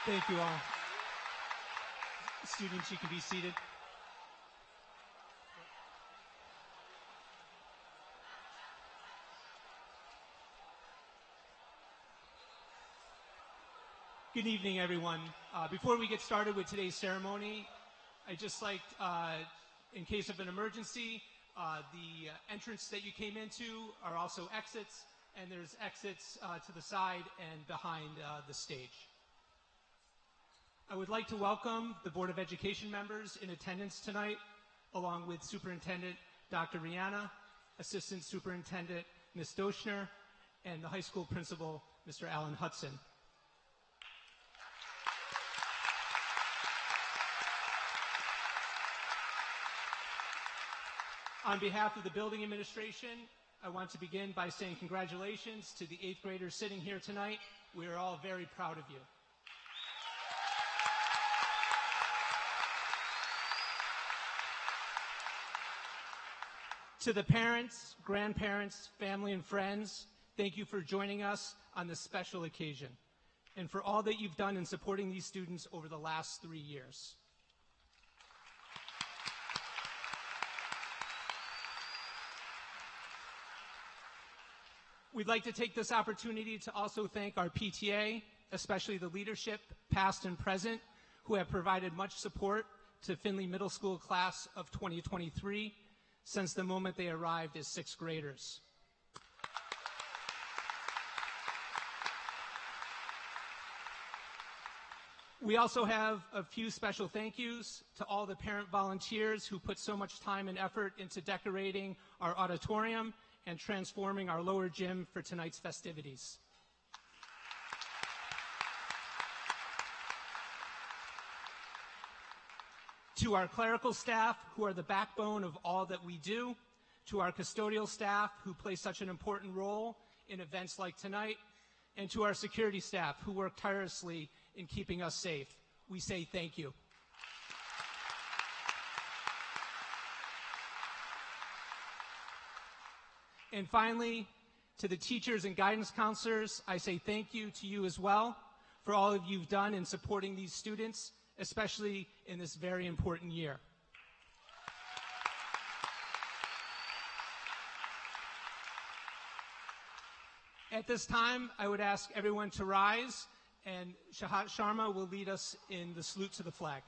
Thank you all. Students, you can be seated. Good evening, everyone. Before we get started with today's ceremony, I'd just like, in case of an emergency, the entrance that you came into are also exits, and there's exits to the side and behind the stage. I would like to welcome the Board of Education members in attendance tonight, along with Superintendent Dr. Rihanna, Assistant Superintendent Ms. Doshner, and the high school principal, Mr. Alan Hudson. On behalf of the building administration, I want to begin by saying congratulations to the 8th graders sitting here tonight. We are all very proud of you. To the parents, grandparents, family, and friends, thank you for joining us on this special occasion and for all that you've done in supporting these students over the last 3 years. We'd like to take this opportunity to also thank our PTA, especially the leadership, past and present, who have provided much support to Findlay Middle School class of 2023 since the moment they arrived as 6th graders. We also have a few special thank yous to all the parent volunteers who put so much time and effort into decorating our auditorium and transforming our lower gym for tonight's festivities. To our clerical staff, who are the backbone of all that we do, to our custodial staff, who play such an important role in events like tonight, and to our security staff, who work tirelessly in keeping us safe, we say thank you. And finally, to the teachers and guidance counselors, I say thank you to you as well for all of you've done in supporting these students, especially in this very important year. At this time, I would ask everyone to rise, and Shahat Sharma will lead us in the salute to the flag.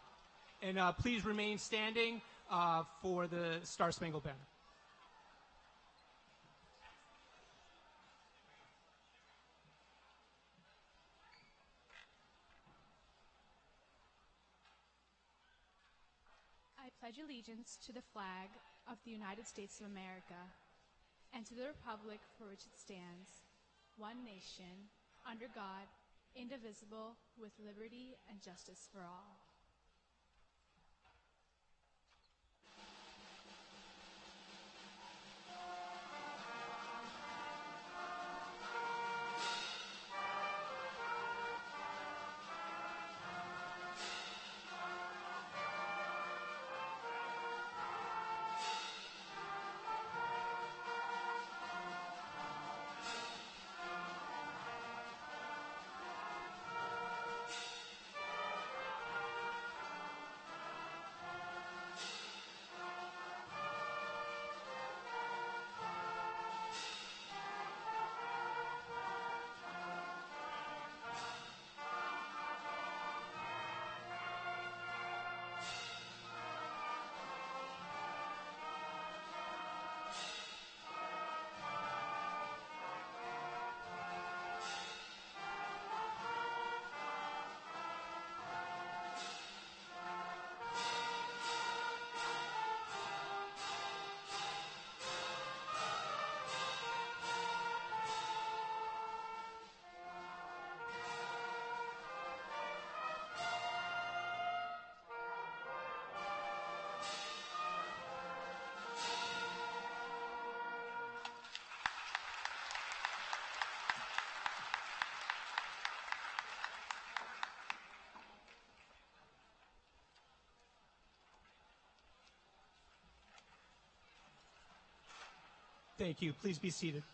And please remain standing for the Star Spangled Banner. I pledge allegiance to the flag of the United States of America and to the republic for which it stands, one nation, under God, indivisible, with liberty and justice for all. Thank you. Please be seated.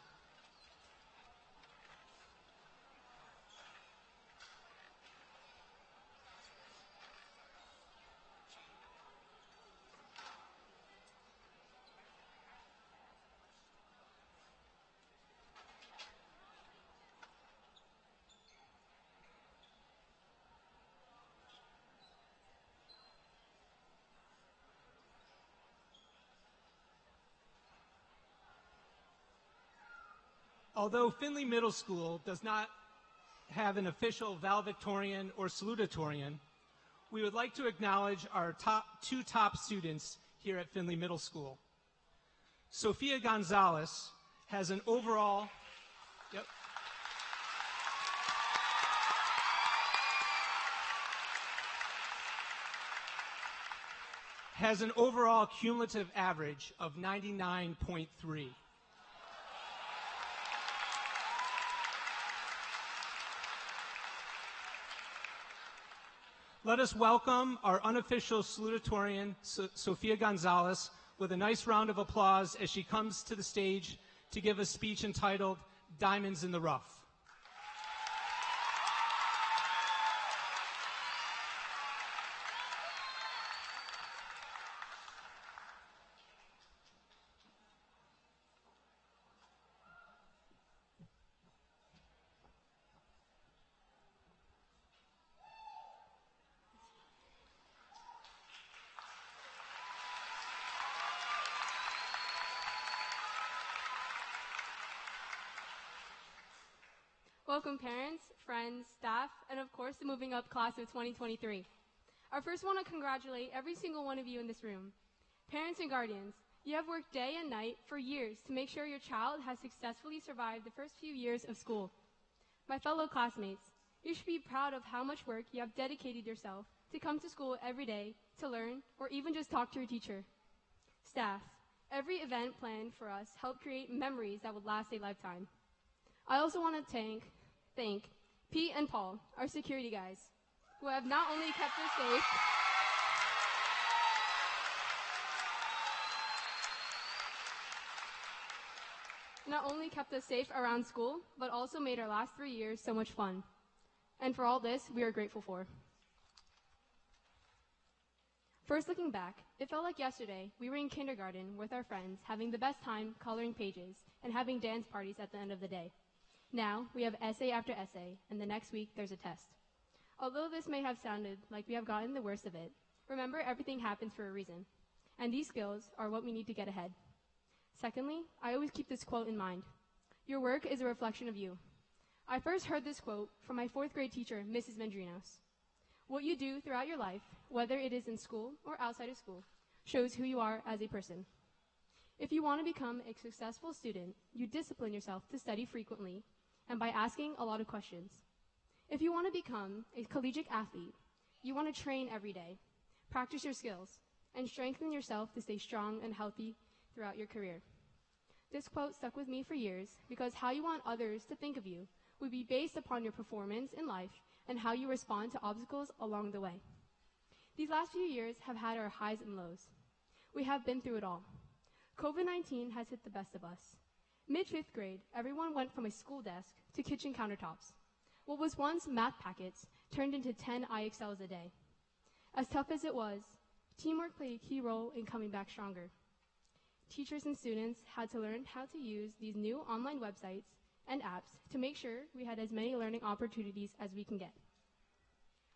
Although Findlay Middle School does not have an official valedictorian or salutatorian, we would like to acknowledge our two top students here at Findlay Middle School. Sophia Gonzalez has an overall cumulative average of 99.3. Let us welcome our unofficial salutatorian, Sophia Gonzalez, with a nice round of applause as she comes to the stage to give a speech entitled Diamonds in the Rough. Welcome parents, friends, staff, and of course the moving up class of 2023. I first want to congratulate every single one of you in this room. Parents and guardians, you have worked day and night for years to make sure your child has successfully survived the first few years of school. My fellow classmates, you should be proud of how much work you have dedicated yourself to come to school every day to learn or even just talk to your teacher. Staff, every event planned for us helped create memories that would last a lifetime. I also want to thank Pete and Paul, our security guys, who have not only kept us safe around school, but also made our last 3 years so much fun. And for all this, we are grateful for. First, looking back, it felt like yesterday we were in kindergarten with our friends, having the best time coloring pages and having dance parties at the end of the day. Now, we have essay after essay, and the next week there's a test. Although this may have sounded like we have gotten the worst of it, remember everything happens for a reason, and these skills are what we need to get ahead. Secondly, I always keep this quote in mind. Your work is a reflection of you. I first heard this quote from my 4th grade teacher, Mrs. Mendrinos. What you do throughout your life, whether it is in school or outside of school, shows who you are as a person. If you want to become a successful student, you discipline yourself to study frequently and by asking a lot of questions. If you want to become a collegiate athlete, you want to train every day, practice your skills, and strengthen yourself to stay strong and healthy throughout your career. This quote stuck with me for years because how you want others to think of you will be based upon your performance in life and how you respond to obstacles along the way. These last few years have had our highs and lows. We have been through it all. COVID-19 has hit the best of us. Mid-5th grade, everyone went from a school desk to kitchen countertops. What was once math packets turned into 10 IXLs a day. As tough as it was, teamwork played a key role in coming back stronger. Teachers and students had to learn how to use these new online websites and apps to make sure we had as many learning opportunities as we can get.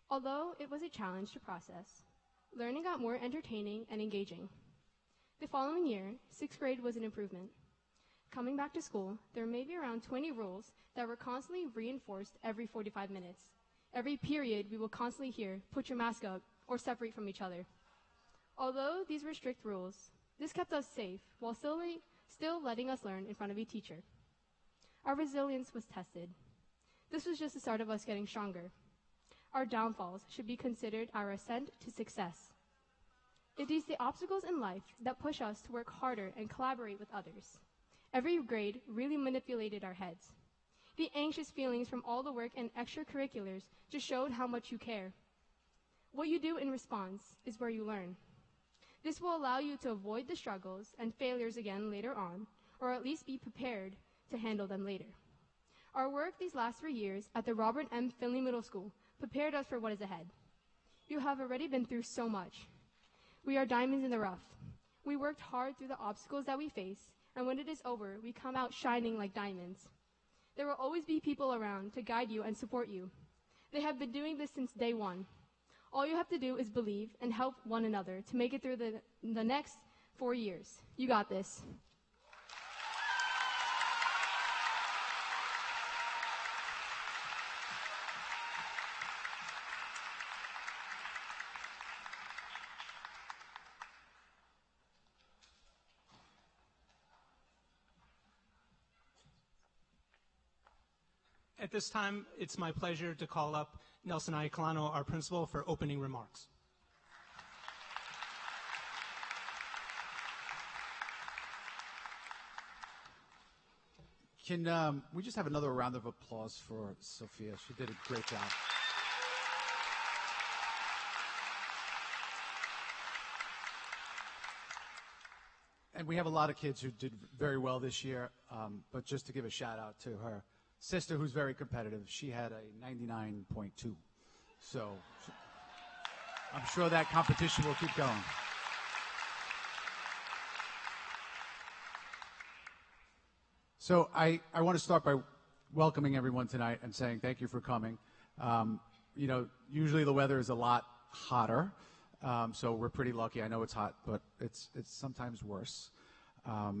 Although it was a challenge to process, learning got more entertaining and engaging. The following year, 6th grade was an improvement. Coming back to school, there may be around 20 rules that were constantly reinforced every 45 minutes. Every period, we will constantly hear, put your mask up, or separate from each other. Although these were strict rules, this kept us safe while still letting us learn in front of a teacher. Our resilience was tested. This was just the start of us getting stronger. Our downfalls should be considered our ascent to success. It is the obstacles in life that push us to work harder and collaborate with others. Every grade really manipulated our heads. The anxious feelings from all the work and extracurriculars just showed how much you care. What you do in response is where you learn. This will allow you to avoid the struggles and failures again later on, or at least be prepared to handle them later. Our work these last 3 years at the Robert M. Finley Middle School prepared us for what is ahead. You have already been through so much. We are diamonds in the rough. We worked hard through the obstacles that we face, and when it is over, we come out shining like diamonds. There will always be people around to guide you and support you. They have been doing this since day one. All you have to do is believe and help one another to make it through the next 4 years. You got this. At this time, it's my pleasure to call up Nelson Iacalano, our principal, for opening remarks. Can we just have another round of applause for Sophia? She did a great job. And we have a lot of kids who did very well this year, but just to give a shout out to her sister, who's very competitive, she had a 99.2. So I'm sure that competition will keep going. So I want to start by welcoming everyone tonight and saying thank you for coming. Usually the weather is a lot hotter, so we're pretty lucky. I know it's hot, but it's sometimes worse.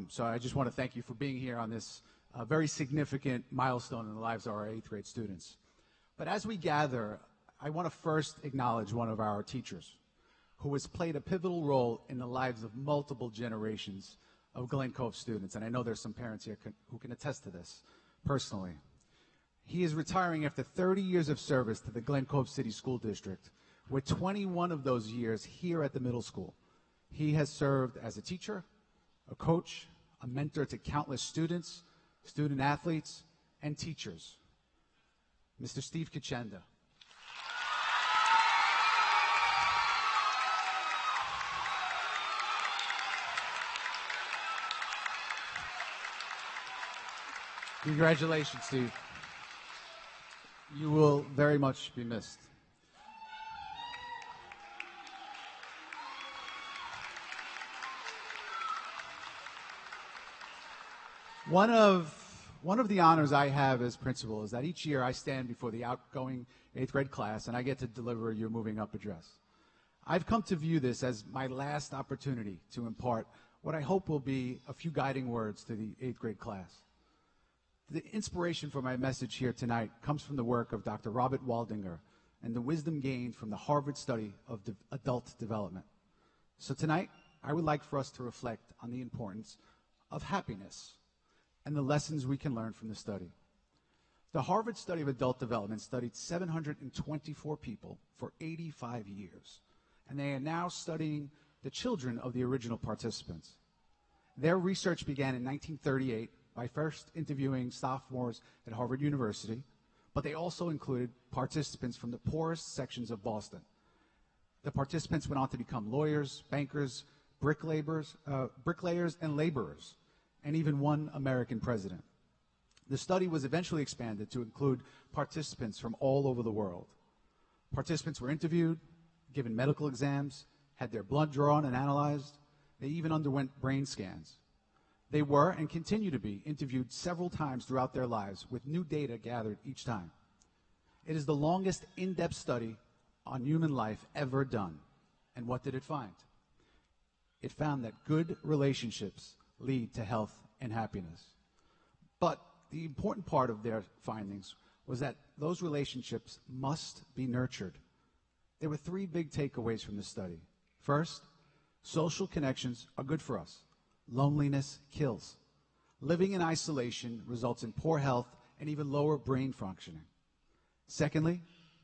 So I just want to thank you for being here on this very significant milestone in the lives of our 8th grade students. But as we gather, I want to first acknowledge one of our teachers who has played a pivotal role in the lives of multiple generations of Glen Cove students, and I know there's some parents here who can attest to this personally. He is retiring after 30 years of service to the Glen Cove City School District, with 21 of those years here at the middle school. He has served as a teacher, a coach, a mentor to countless students, student athletes, and teachers. Mr. Steve Kachenda. Congratulations, Steve. You will very much be missed. One of the honors I have as principal is that each year I stand before the outgoing 8th grade class and I get to deliver your moving up address. I've come to view this as my last opportunity to impart what I hope will be a few guiding words to the 8th grade class. The inspiration for my message here tonight comes from the work of Dr. Robert Waldinger and the wisdom gained from the Harvard study of adult development. So tonight, I would like for us to reflect on the importance of happiness and the lessons we can learn from the study. The Harvard study of adult development studied 724 people for 85 years, and they are now studying the children of the original participants. Their research began in 1938 by first interviewing sophomores at Harvard University, but they also included participants from the poorest sections of Boston. The participants went on to become lawyers, bankers, bricklayers, and laborers, and even one American president. The study was eventually expanded to include participants from all over the world. Participants were interviewed, given medical exams, had their blood drawn and analyzed. They even underwent brain scans. They were and continue to be interviewed several times throughout their lives with new data gathered each time. It is the longest in-depth study on human life ever done. And what did it find? It found that good relationships lead to health and happiness. But the important part of their findings was that those relationships must be nurtured. There were 3 big takeaways from the study. First, social connections are good for us. Loneliness kills. Living in isolation results in poor health and even lower brain functioning. Secondly,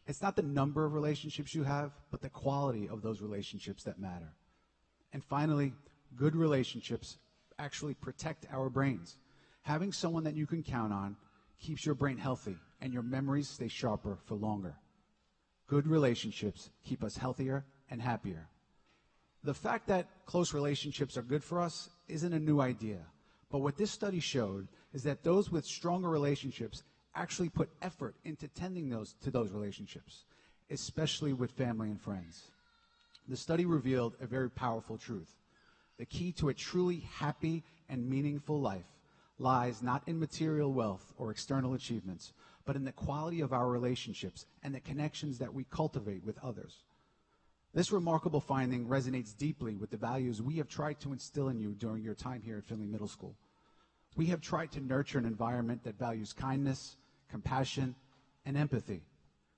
it's not the number of relationships you have, but the quality of those relationships that matter. And finally, good relationships actually protect our brains. Having someone that you can count on keeps your brain healthy and your memories stay sharper for longer. Good relationships keep us healthier and happier. The fact that close relationships are good for us isn't a new idea, but what this study showed is that those with stronger relationships actually put effort into tending to those relationships, especially with family and friends. The study revealed a very powerful truth. The key to a truly happy and meaningful life lies not in material wealth or external achievements, but in the quality of our relationships and the connections that we cultivate with others. This remarkable finding resonates deeply with the values we have tried to instill in you during your time here at Finley Middle School. We have tried to nurture an environment that values kindness, compassion, and empathy,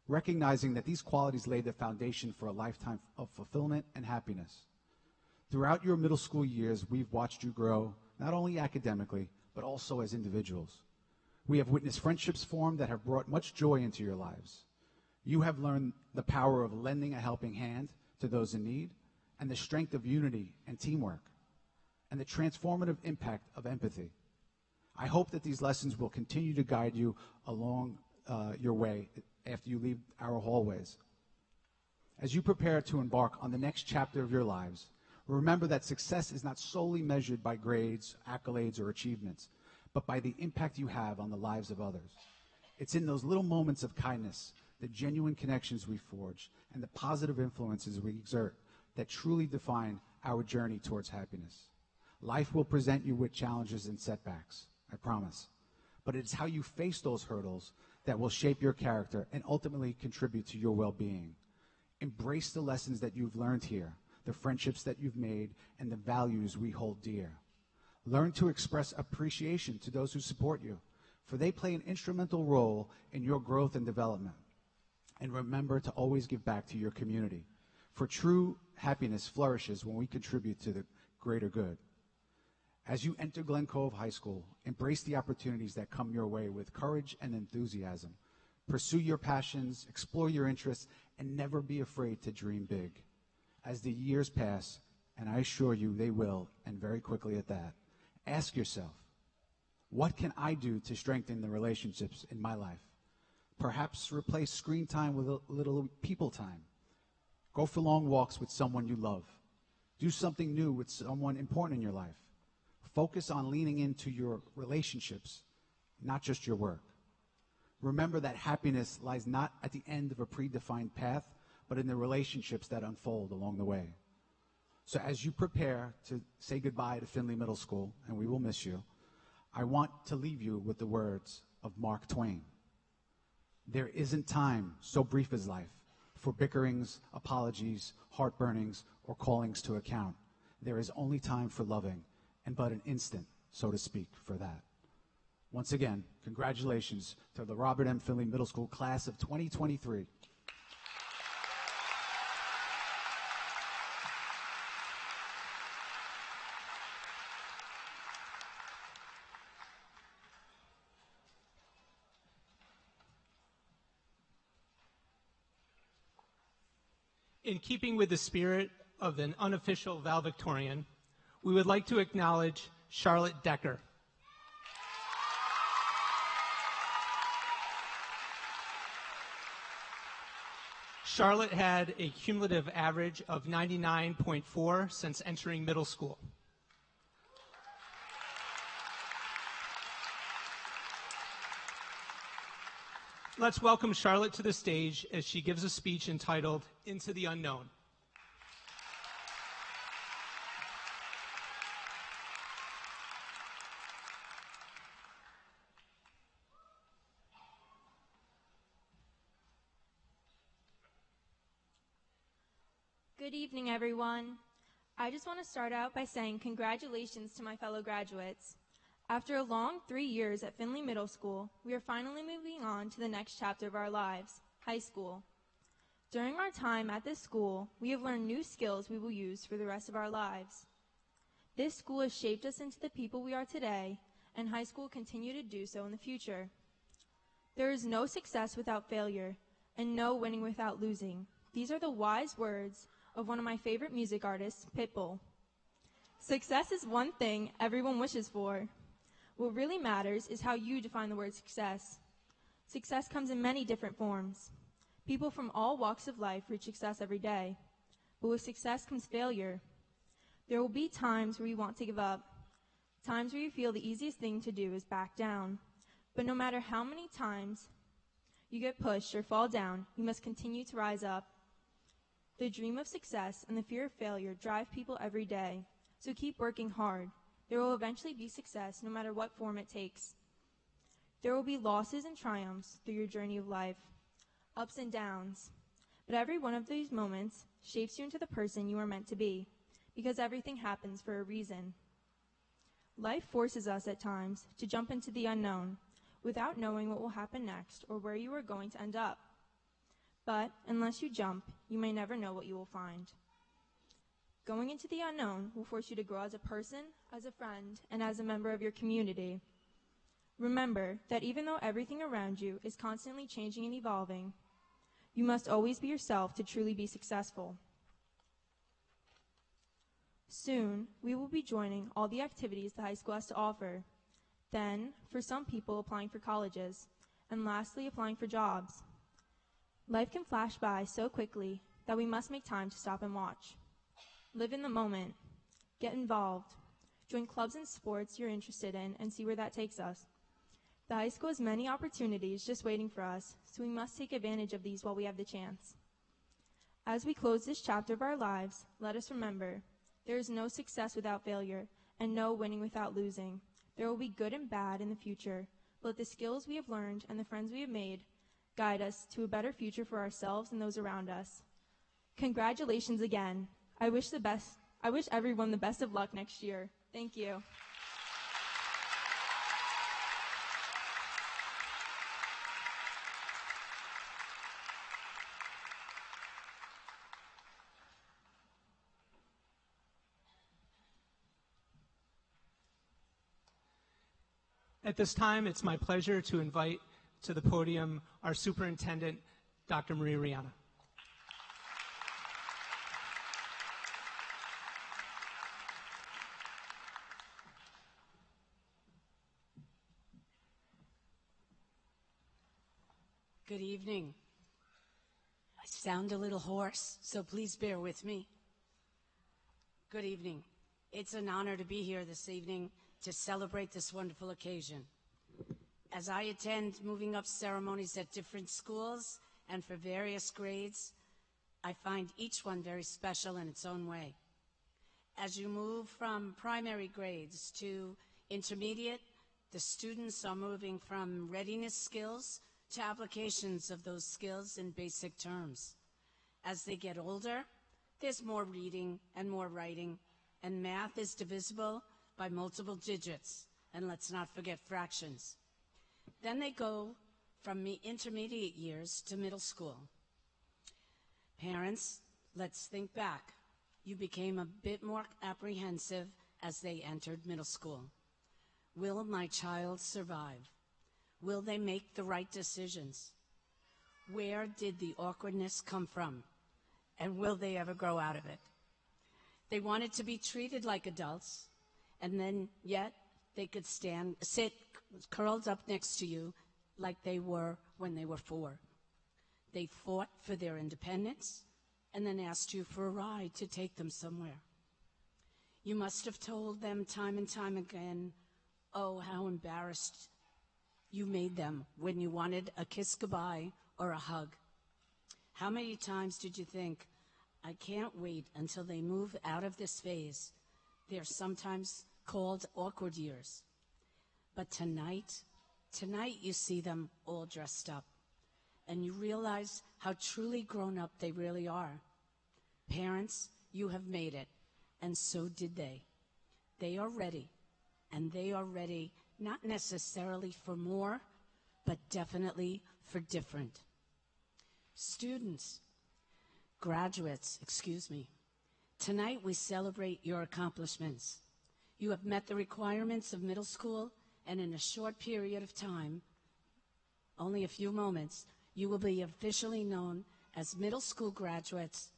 recognizing that these qualities lay the foundation for a lifetime of fulfillment and happiness. Throughout your middle school years, we've watched you grow, not only academically, but also as individuals. We have witnessed friendships form that have brought much joy into your lives. You have learned the power of lending a helping hand to those in need, and the strength of unity and teamwork, and the transformative impact of empathy. I hope that these lessons will continue to guide you along your way after you leave our hallways. As you prepare to embark on the next chapter of your lives, remember that success is not solely measured by grades, accolades, or achievements, but by the impact you have on the lives of others. It's in those little moments of kindness, the genuine connections we forge, and the positive influences we exert that truly define our journey towards happiness. Life will present you with challenges and setbacks, I promise. But it's how you face those hurdles that will shape your character and ultimately contribute to your well-being. Embrace the lessons that you've learned here, the friendships that you've made, and the values we hold dear. Learn to express appreciation to those who support you, for they play an instrumental role in your growth and development. And remember to always give back to your community, for true happiness flourishes when we contribute to the greater good. As you enter Glen Cove High School, embrace the opportunities that come your way with courage and enthusiasm. Pursue your passions, explore your interests, and never be afraid to dream big. As the years pass, and I assure you they will, and very quickly at that, ask yourself, what can I do to strengthen the relationships in my life? Perhaps replace screen time with a little people time. Go for long walks with someone you love. Do something new with someone important in your life. Focus on leaning into your relationships, not just your work. Remember that happiness lies not at the end of a predefined path, but in the relationships that unfold along the way. So as you prepare to say goodbye to Findlay Middle School, and we will miss you, I want to leave you with the words of Mark Twain. There isn't time, so brief is life, for bickerings, apologies, heartburnings, or callings to account. There is only time for loving, and but an instant, so to speak, for that. Once again, congratulations to the Robert M. Findlay Middle School class of 2023. In keeping with the spirit of an unofficial valedictorian, we would like to acknowledge Charlotte Decker. Charlotte had a cumulative average of 99.4 since entering middle school. Let's welcome Charlotte to the stage as she gives a speech entitled Into the Unknown. Good evening, everyone. I just want to start out by saying congratulations to my fellow graduates. After a long 3 years at Findlay Middle School, we are finally moving on to the next chapter of our lives, high school. During our time at this school, we have learned new skills we will use for the rest of our lives. This school has shaped us into the people we are today, and high school will continue to do so in the future. There is no success without failure, and no winning without losing. These are the wise words of one of my favorite music artists, Pitbull. Success is one thing everyone wishes for. What really matters is how you define the word success. Success comes in many different forms. People from all walks of life reach success every day. But with success comes failure. There will be times where you want to give up, times where you feel the easiest thing to do is back down. But no matter how many times you get pushed or fall down, you must continue to rise up. The dream of success and the fear of failure drive people every day, so keep working hard. There will eventually be success no matter what form it takes. There will be losses and triumphs through your journey of life, ups and downs, but every one of these moments shapes you into the person you are meant to be, because everything happens for a reason. Life forces us at times to jump into the unknown without knowing what will happen next or where you are going to end up. But unless you jump, you may never know what you will find. Going into the unknown will force you to grow as a person, as a friend, and as a member of your community. Remember that even though everything around you is constantly changing and evolving, you must always be yourself to truly be successful. Soon, we will be joining all the activities the high school has to offer. Then, for some people, applying for colleges, and lastly, applying for jobs. Life can flash by so quickly that we must make time to stop and watch. Live in the moment. Get involved. Join clubs and sports you're interested in and see where that takes us. The high school has many opportunities just waiting for us, so we must take advantage of these while we have the chance. As we close this chapter of our lives, let us remember, there is no success without failure and no winning without losing. There will be good and bad in the future, but the skills we have learned and the friends we have made guide us to a better future for ourselves and those around us. Congratulations again. I wish everyone the best of luck next year. Thank you. At this time, it's my pleasure to invite to the podium our superintendent, Dr. Maria Rihanna. Good evening. I sound a little hoarse, so please bear with me. Good evening. It's an honor to be here this evening to celebrate this wonderful occasion. As I attend moving up ceremonies at different schools and for various grades, I find each one very special in its own way. As you move from primary grades to intermediate, the students are moving from readiness skills to applications of those skills in basic terms. As they get older, there's more reading and more writing, and math is divisible by multiple digits, and let's not forget fractions. Then they go from intermediate years to middle school. Parents, let's think back. You became a bit more apprehensive as they entered middle school. Will my child survive? Will they make the right decisions? Where did the awkwardness come from? And will they ever grow out of it? They wanted to be treated like adults, and then yet they could sit curled up next to you like they were when they were 4. They fought for their independence and then asked you for a ride to take them somewhere. You must have told them time and time again, oh, how embarrassed you made them when you wanted a kiss goodbye or a hug. How many times did you think, I can't wait until they move out of this phase? They're sometimes called awkward years. But tonight you see them all dressed up, and you realize how truly grown up they really are. Parents, you have made it, and so did they. They are ready, and they are ready not necessarily for more, but definitely for different. Students, graduates, tonight we celebrate your accomplishments. You have met the requirements of middle school, and in a short period of time, only a few moments, you will be officially known as middle school graduates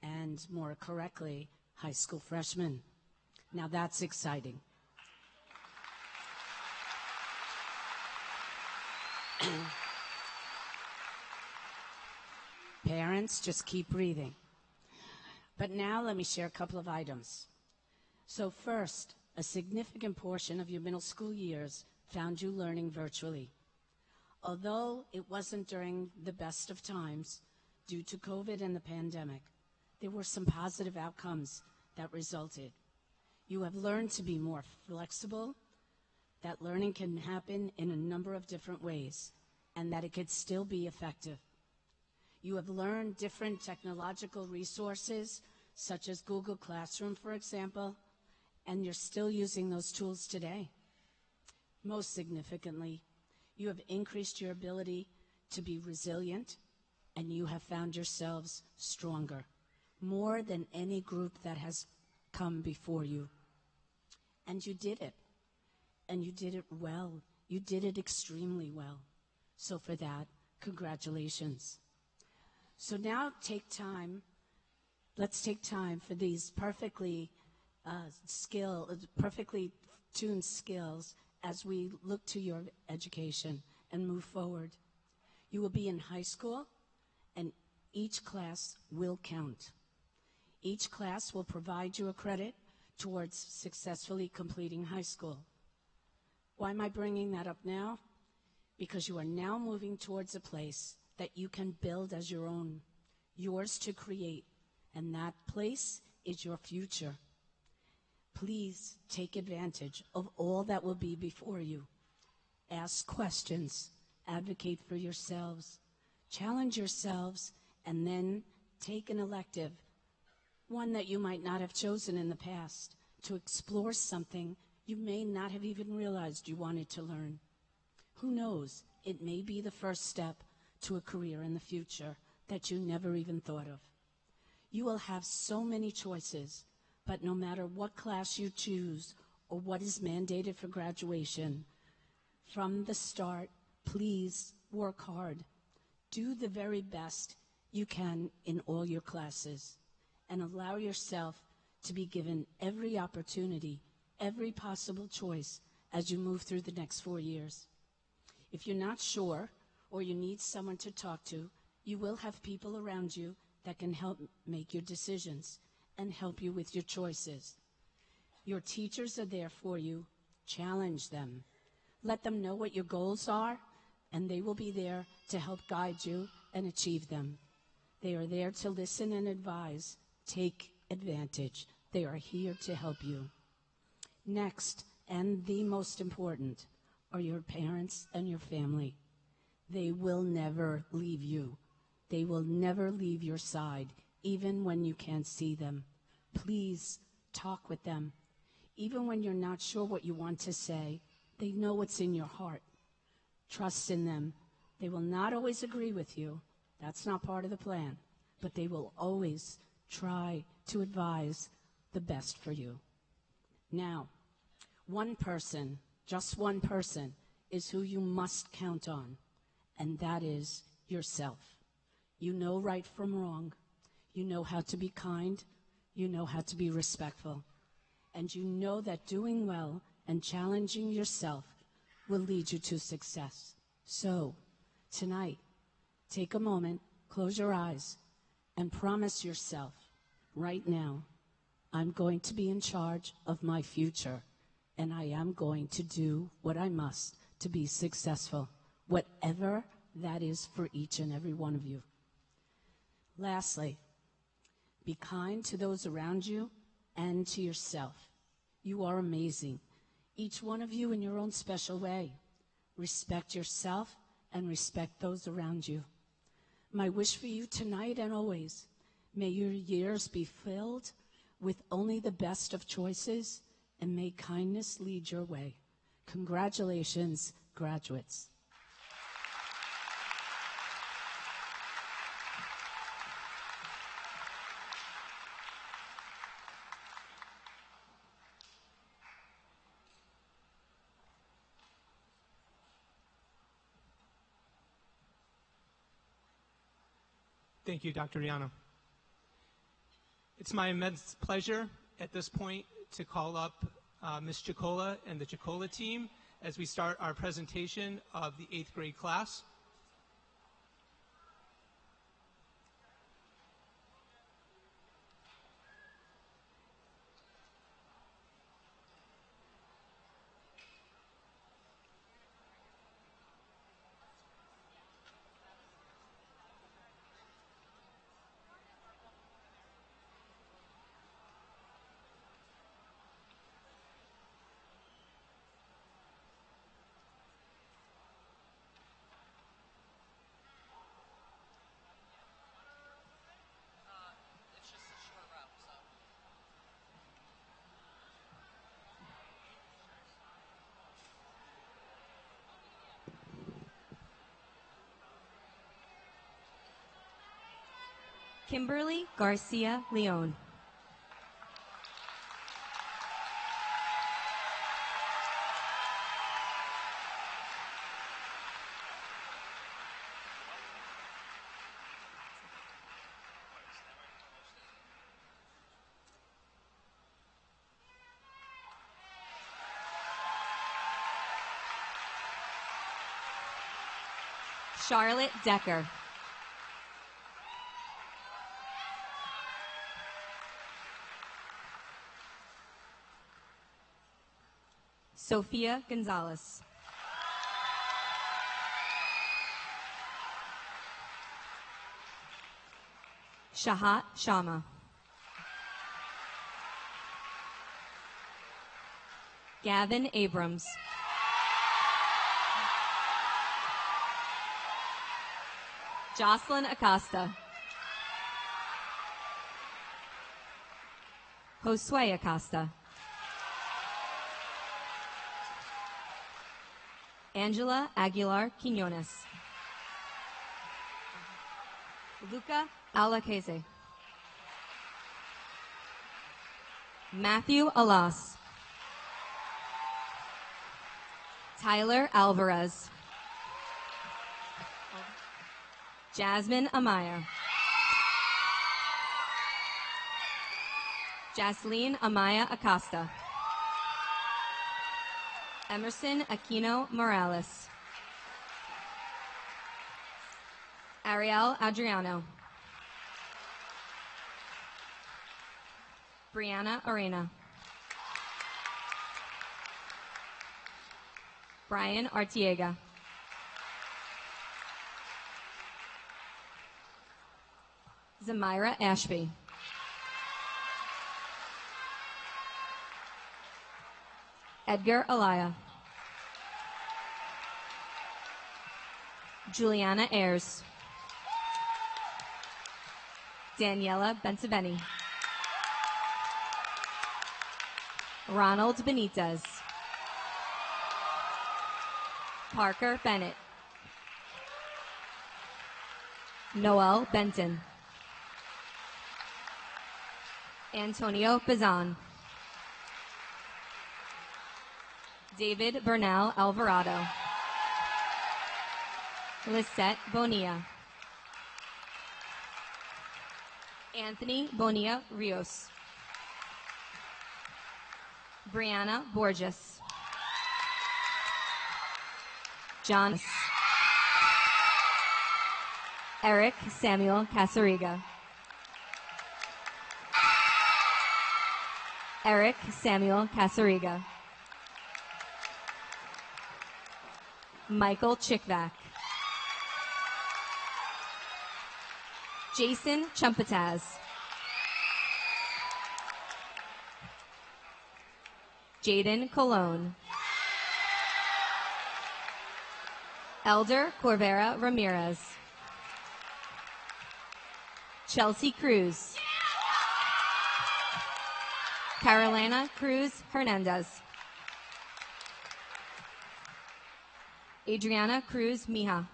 and, more correctly, high school freshmen. Now that's exciting. Parents, just keep breathing. But now let me share a couple of items. So first, a significant portion of your middle school years found you learning virtually. Although it wasn't during the best of times due to COVID and the pandemic, there were some positive outcomes that resulted. You have learned to be more flexible, that learning can happen in a number of different ways, and that it could still be effective. You have learned different technological resources, such as Google Classroom, for example, and you're still using those tools today. Most significantly, you have increased your ability to be resilient, and you have found yourselves stronger, more than any group that has come before you. And you did it. And you did it well. You did it extremely well. So for that, congratulations. So now let's take time for these perfectly tuned skills as we look to your education and move forward. You will be in high school, and each class will count. Each class will provide you a credit towards successfully completing high school. Why am I bringing that up now? Because you are now moving towards a place that you can build as your own, yours to create, and that place is your future. Please take advantage of all that will be before you. Ask questions, advocate for yourselves, challenge yourselves, and then take an elective, one that you might not have chosen in the past, to explore something you may not have even realized you wanted to learn. Who knows, it may be the first step to a career in the future that you never even thought of. You will have so many choices, but no matter what class you choose or what is mandated for graduation, from the start, please work hard. Do the very best you can in all your classes, and allow yourself to be given every opportunity, every possible choice as you move through the next 4 years. If you're not sure or you need someone to talk to, you will have people around you that can help make your decisions and help you with your choices. Your teachers are there for you. Challenge them. Let them know what your goals are, and they will be there to help guide you and achieve them. They are there to listen and advise. Take advantage. They are here to help you. Next, and the most important, are your parents and your family. They will never leave you. They will never leave your side, even when you can't see them. Please talk with them. Even when you're not sure what you want to say, they know what's in your heart. Trust in them. They will not always agree with you. That's not part of the plan. But they will always try to advise the best for you. Now, one person, just one person, is who you must count on, and that is yourself. You know right from wrong. You know how to be kind. You know how to be respectful. And you know that doing well and challenging yourself will lead you to success. So, tonight, take a moment, close your eyes, and promise yourself, right now, I'm going to be in charge of my future, and I am going to do what I must to be successful, whatever that is for each and every one of you. Lastly, be kind to those around you and to yourself. You are amazing, each one of you in your own special way. Respect yourself and respect those around you. My wish for you tonight and always, may your years be filled with only the best of choices, and may kindness lead your way. Congratulations, graduates. Thank you, Dr. Rihanna. It's my immense pleasure at this point to call up Ms. Chicola and the Chicola team as we start our presentation of the 8th grade class. Kimberly Garcia Leon. Charlotte Decker. Sophia Gonzalez. Shahat Shama. Gavin Abrams. Jocelyn Acosta. Josue Acosta. Angela Aguilar Quinones. Luca Alacese. Matthew Alas. Tyler Alvarez. Jasmine Amaya. Jasleen Amaya Acosta. Emerson Aquino Morales. Ariel Adriano. Brianna Arena. Brian Artiega. Zamira Ashby. Edgar Alaya. Juliana Ayers. Daniela Bentaveni. Ronald Benitez. Parker Bennett. Noel Benton. Antonio Bazan. David Bernal Alvarado. Lisette Bonilla. Anthony Bonilla Rios. Brianna Borges. John. Eric Samuel Casariga. Eric Samuel Casariga. Michael Chickvack. Jason Chumpataz. Jaden Colon. Elder Corvera Ramirez. Chelsea Cruz. Carolina Cruz Hernandez. Adriana Cruz Mija.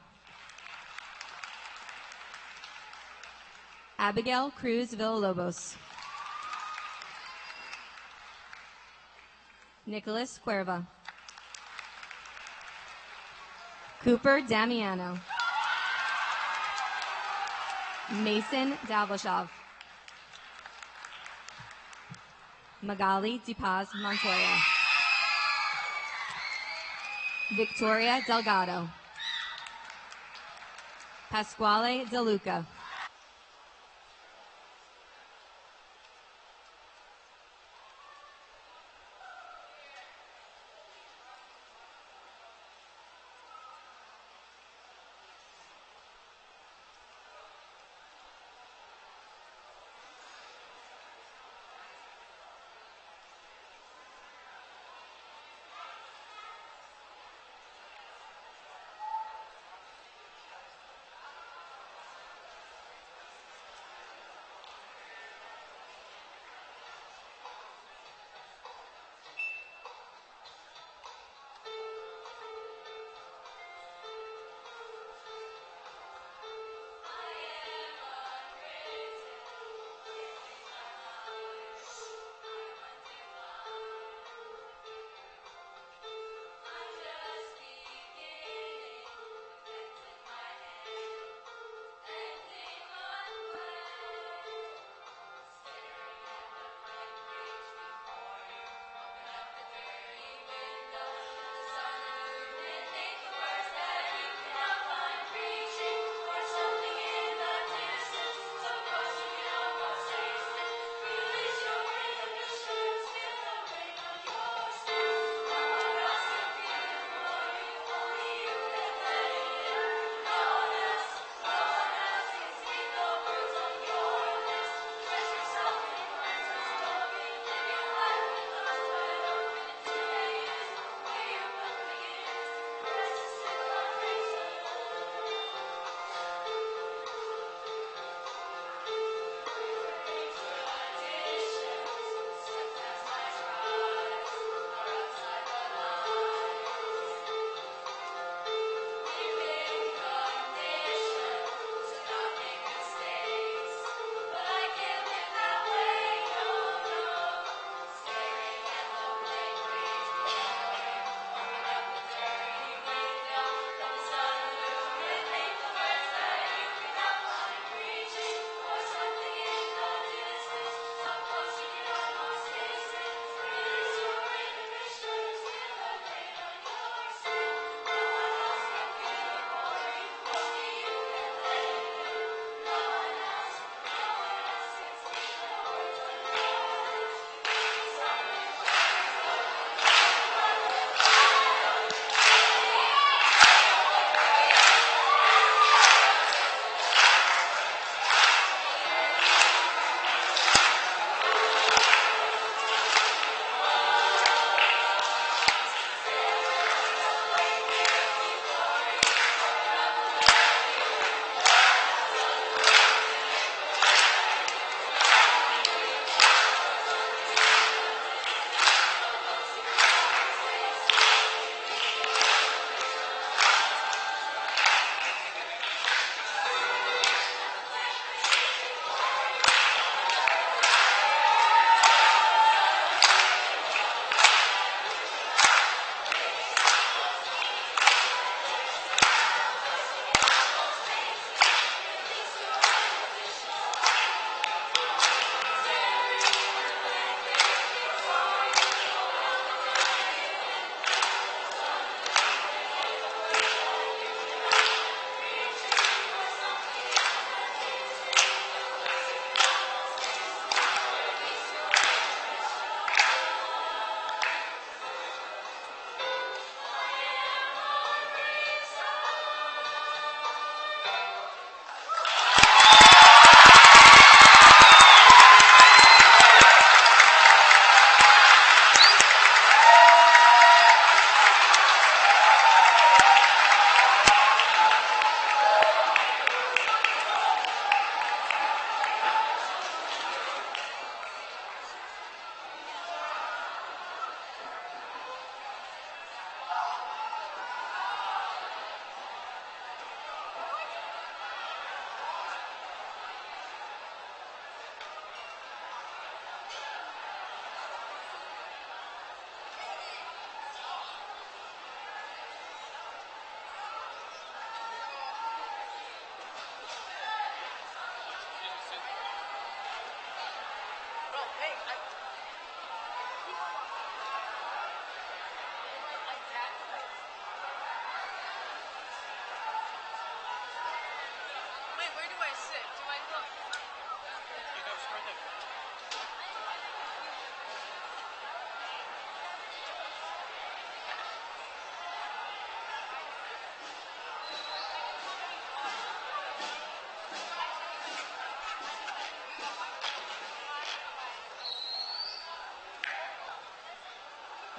Abigail Cruz Villalobos. Nicholas Cuerva. Cooper Damiano. Mason Davlashov. Magali DePaz Montoya. Victoria Delgado. Pasquale DeLuca.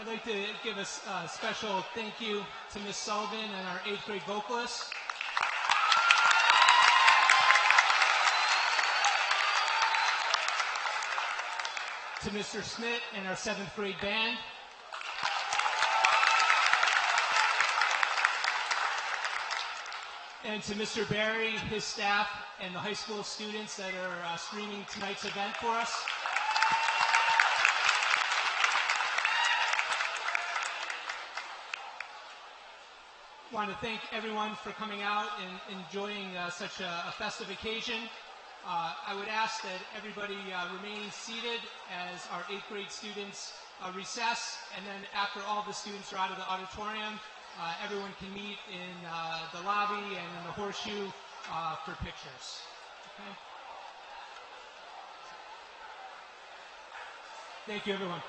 I'd like to give a special thank you to Ms. Sullivan and our 8th grade vocalists. To Mr. Smith and our 7th grade band. And to Mr. Barry, his staff, and the high school students that are streaming tonight's event for us. I want to thank everyone for coming out and enjoying such a festive occasion. I would ask that everybody remain seated as our 8th grade students recess, and then after all the students are out of the auditorium, everyone can meet in the lobby and in the horseshoe for pictures. Okay? Thank you, everyone.